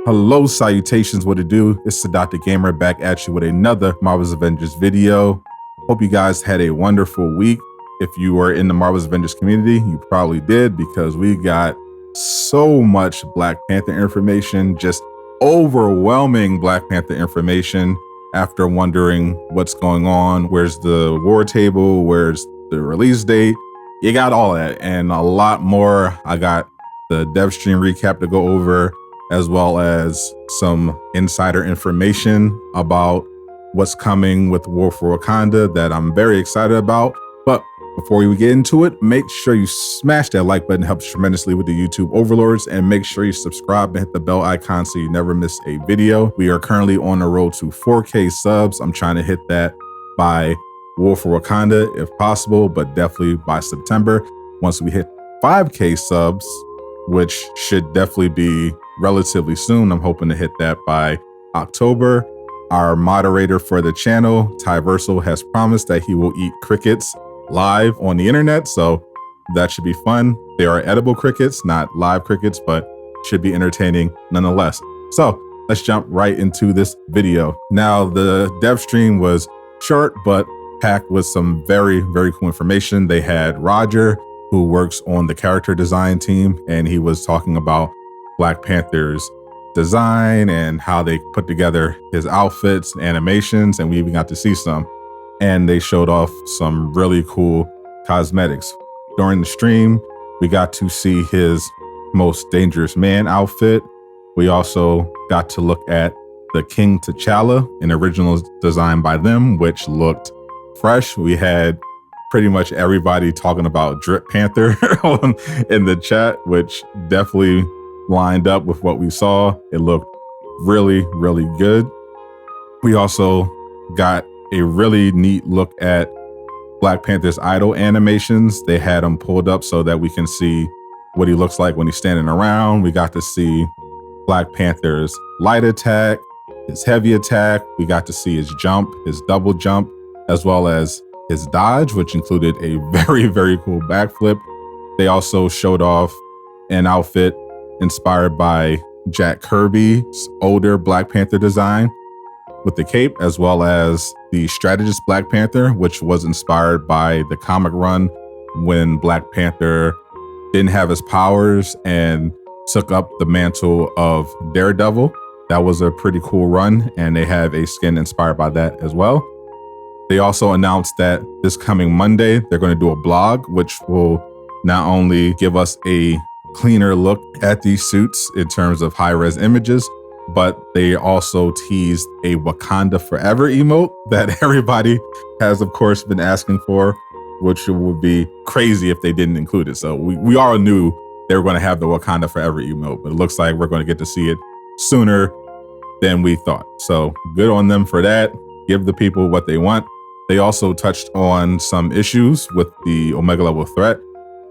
Hello, salutations, what it do? It's the Dr. Gamer back at you with another Marvel's Avengers video. Hope you guys had a wonderful week. If you were in the Marvel's Avengers community, you probably did, because we got so much Black Panther information, just overwhelming Black Panther information. After wondering what's going on, where's the war table, where's the release date, you got all that and a lot more. I got the dev stream recap to go over, as well as some insider information about what's coming with War for Wakanda that I'm very excited about. But before we get into it, make sure you smash that like button, helps tremendously with the YouTube overlords, and make sure you subscribe and hit the bell icon so you never miss a video. We are currently on the road to 4K subs. I'm trying to hit that by War for Wakanda if possible, but definitely by September. Once we hit 5K subs, which should definitely be relatively soon, I'm hoping to hit that by October. Our moderator for the channel, Tyversal, has promised that he will eat crickets live on the internet, so that should be fun. They are edible crickets, not live crickets, but should be entertaining nonetheless. So let's jump right into this video. Now, the dev stream was short, but packed with some very, very cool information. They had Roger, who works on the character design team, and he was talking about Black Panther's design and how they put together his outfits and animations, and we even got to see some. And they showed off some really cool cosmetics. During the stream, we got to see his Most Dangerous Man outfit. We also got to look at the King T'Challa, an original design by them, which looked fresh. We had pretty much everybody talking about Drip Panther in the chat, which definitely lined up with what we saw. It looked really, really good. We also got a really neat look at Black Panther's idol animations. They had them pulled up so that we can see what he looks like when he's standing around. We got to see Black Panther's light attack, his heavy attack. We got to see his jump, his double jump, as well as his dodge, which included a very, very cool backflip. They also showed off an outfit inspired by Jack Kirby's older Black Panther design with the cape, as well as the strategist Black Panther, which was inspired by the comic run when Black Panther didn't have his powers and took up the mantle of Daredevil. That was a pretty cool run, and they have a skin inspired by that as well. They also announced that this coming Monday, they're going to do a blog, which will not only give us a cleaner look at these suits in terms of high-res images, but they also teased a Wakanda Forever emote that everybody has, of course, been asking for, which would be crazy if they didn't include it. So we all knew they were going to have the Wakanda Forever emote, but it looks like we're going to get to see it sooner than we thought. So good on them for that. Give the people what they want. They also touched on some issues with the Omega level threat.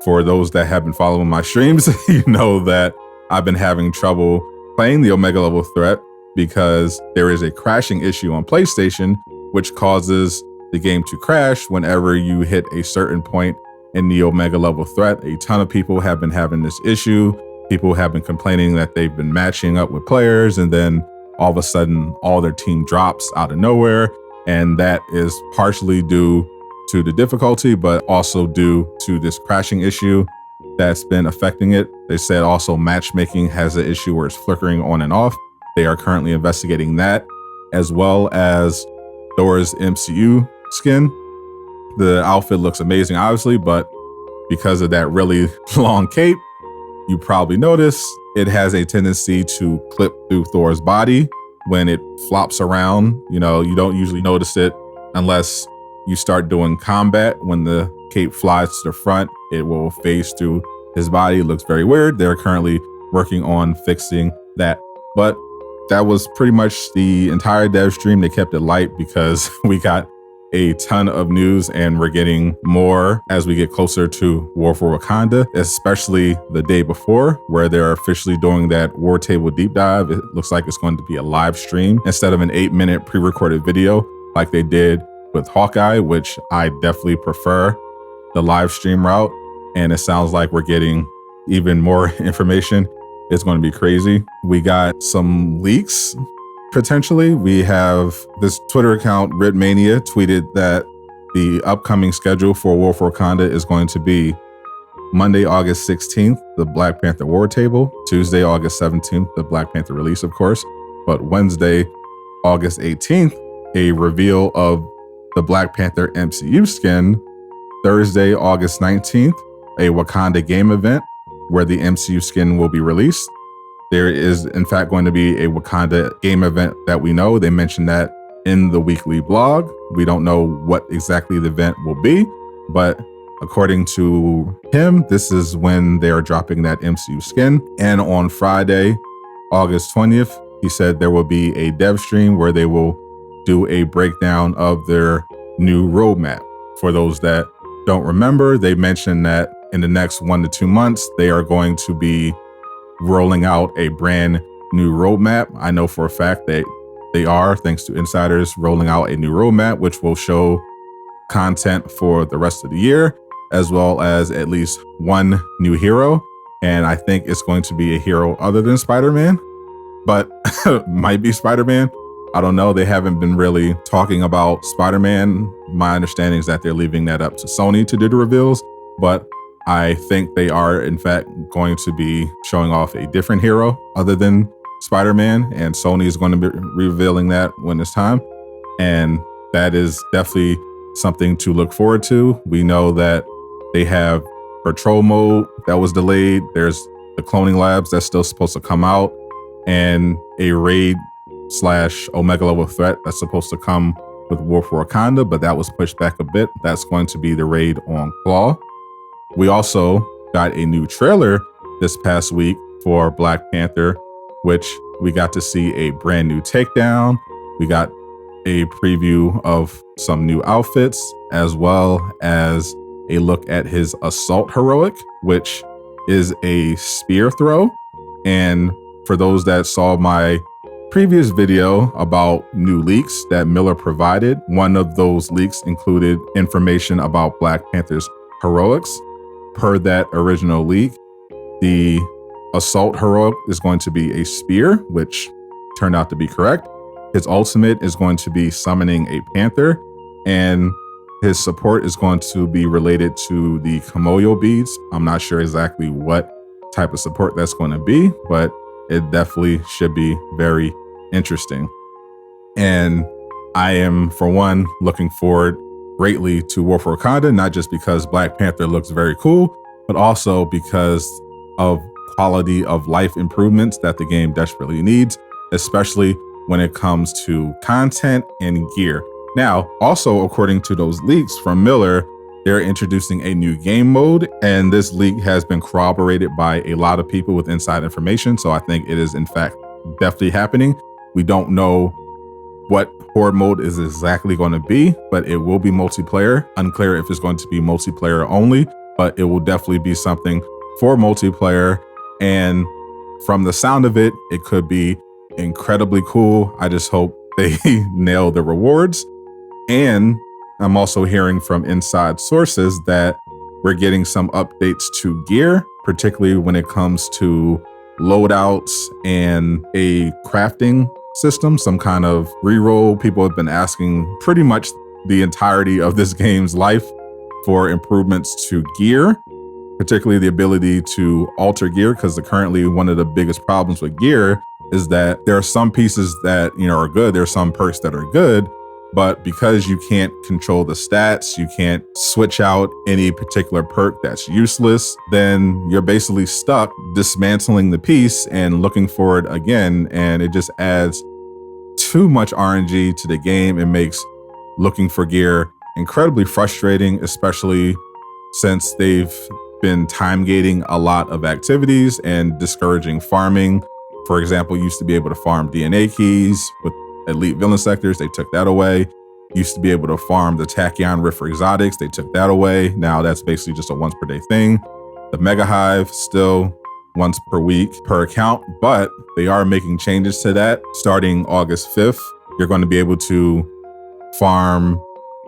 For those that have been following my streams, you know that I've been having trouble playing the Omega level threat because there is a crashing issue on PlayStation, which causes the game to crash whenever you hit a certain point in the Omega level threat. A ton of people have been having this issue. People have been complaining that they've been matching up with players, and then all of a sudden, all their team drops out of nowhere. And that is partially due to the difficulty, but also due to this crashing issue that's been affecting it. They said also matchmaking has an issue where it's flickering on and off. They are currently investigating that, as well as Thor's MCU skin. The outfit looks amazing, obviously, but because of that really long cape, you probably notice it has a tendency to clip through Thor's body when it flops around. You know, you don't usually notice it unless you start doing combat. When the cape flies to the front, it will phase through his body. It looks very weird. They're currently working on fixing that. But that was pretty much the entire dev stream. They kept it light because we got a ton of news, and we're getting more as we get closer to War for Wakanda, especially the day before, where they're officially doing that war table deep dive. It looks like it's going to be a live stream instead of an 8-minute pre-recorded video like they did with Hawkeye, which I definitely prefer the live stream route. And it sounds like we're getting even more information It's going to be crazy. We got some leaks, potentially. We have this Twitter account, Ridmania, tweeted that the upcoming schedule for War for Wakanda is going to be Monday, August 16th, the Black Panther War Table. Tuesday, August 17th, the Black Panther release, of course. But Wednesday, August 18th, a reveal of the Black Panther MCU skin. Thursday, August 19th, a Wakanda game event where the MCU skin will be released. There is, in fact, going to be a Wakanda game event that we know. They mentioned that in the weekly blog. We don't know what exactly the event will be, but according to him, this is when they are dropping that MCU skin. And on Friday, August 20th, he said there will be a dev stream where they will do a breakdown of their new roadmap. For those that don't remember, they mentioned that in the next 1 to 2 months, they are going to be rolling out a brand new roadmap. I know for a fact that they are, thanks to insiders, rolling out a new roadmap, which will show content for the rest of the year, as well as at least one new hero. And I think it's going to be a hero other than Spider-Man, but might be Spider-Man. I don't know. They haven't been really talking about Spider-Man. My understanding is that they're leaving that up to Sony to do the reveals, but I think they are, in fact, going to be showing off a different hero other than Spider-Man, and Sony is going to be revealing that when it's time. And that is definitely something to look forward to. We know that they have Patrol Mode that was delayed. There's the Cloning Labs that's still supposed to come out, and a Raid / Omega level threat that's supposed to come with War for Wakanda, but that was pushed back a bit. That's going to be the raid on Claw. We also got a new trailer this past week for Black Panther, which we got to see a brand new takedown. We got a preview of some new outfits, as well as a look at his assault heroic, which is a spear throw. And for those that saw my previous video about new leaks that Miller provided, one of those leaks included information about Black Panther's heroics. Per that original leak, the assault heroic is going to be a spear, which turned out to be correct. His ultimate is going to be summoning a panther, and his support is going to be related to the Kamoyo beads. I'm not sure exactly what type of support that's going to be, but it definitely should be very interesting. And I am, for one, looking forward greatly to War for Wakanda, not just because Black Panther looks very cool, but also because of quality of life improvements that the game desperately needs, especially when it comes to content and gear. Now, also according to those leaks from Miller, they're introducing a new game mode, and this leak has been corroborated by a lot of people with inside information. So I think it is in fact definitely happening. We don't know what horde mode is exactly going to be, but it will be multiplayer. Unclear if it's going to be multiplayer only, but it will definitely be something for multiplayer. And from the sound of it, it could be incredibly cool. I just hope they nail the rewards. And I'm also hearing from inside sources that we're getting some updates to gear, particularly when it comes to loadouts and a crafting system, some kind of reroll. People have been asking pretty much the entirety of this game's life for improvements to gear, particularly the ability to alter gear, because currently one of the biggest problems with gear is that there are some pieces that are good, there are some perks that are good, but because you can't control the stats, you can't switch out any particular perk that's useless, then you're basically stuck dismantling the piece and looking for it again. And it just adds too much RNG to the game. It makes looking for gear incredibly frustrating, especially since they've been time gating a lot of activities and discouraging farming. For example, you used to be able to farm DNA keys with elite villain sectors. They took that away. Used to be able to farm the Tachyon Rift for exotics. They took that away. Now that's basically just a once per day thing. The Mega Hive still once per week per account, but they are making changes to that. Starting August 5th, you're going to be able to farm,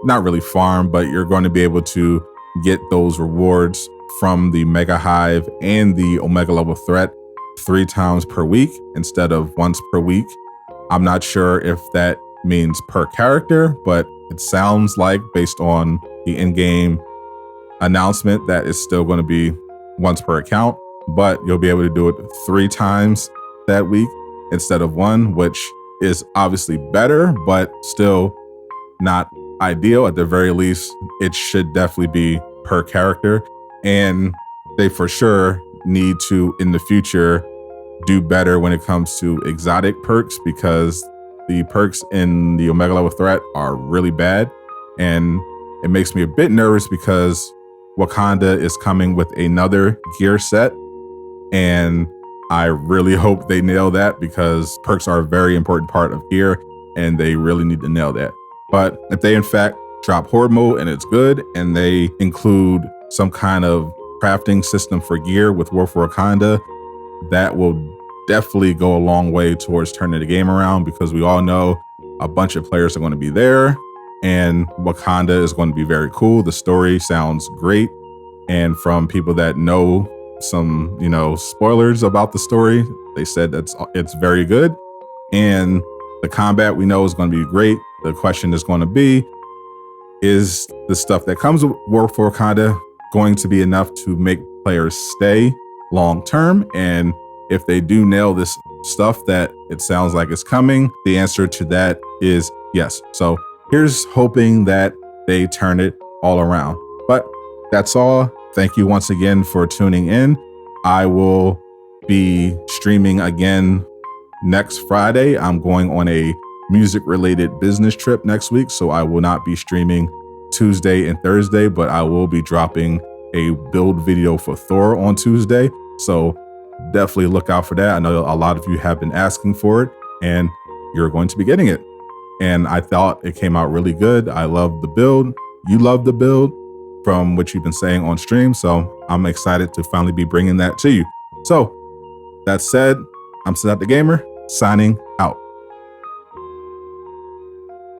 not really farm, but you're going to be able to get those rewards from the Mega Hive and the Omega level threat 3 times per week instead of once per week. I'm not sure if that means per character, but it sounds like, based on the in-game announcement, that it's still going to be once per account, but you'll be able to do it 3 times that week instead of 1, which is obviously better, but still not ideal. At the very least, it should definitely be per character, and they for sure need to, in the future, do better when it comes to exotic perks, because the perks in the Omega level threat are really bad, and it makes me a bit nervous because Wakanda is coming with another gear set, and I really hope they nail that, because perks are a very important part of gear and they really need to nail that. But if they in fact drop horde mode and it's good, and they include some kind of crafting system for gear with War for Wakanda, that will definitely go a long way towards turning the game around, because we all know a bunch of players are going to be there, and Wakanda is going to be very cool. The story sounds great, and from people that know some, spoilers about the story, they said it's very good, and the combat we know is going to be great. The question is going to be, is the stuff that comes with War for Wakanda going to be enough to make players stay long term? And if they do nail this stuff that it sounds like is coming, the answer to that is yes. So here's hoping that they turn it all around. But that's all. Thank you once again for tuning in. I will be streaming again next Friday. I'm going on a music-related business trip next week, so I will not be streaming Tuesday and Thursday, but I will be dropping a build video for Thor on Tuesday. So definitely look out for that. I know a lot of you have been asking for it, and you're going to be getting it. And I thought it came out really good. I love the build. You love the build from what you've been saying on stream. So I'm excited to finally be bringing that to you. So that said, I'm Sadat the Gamer, signing out.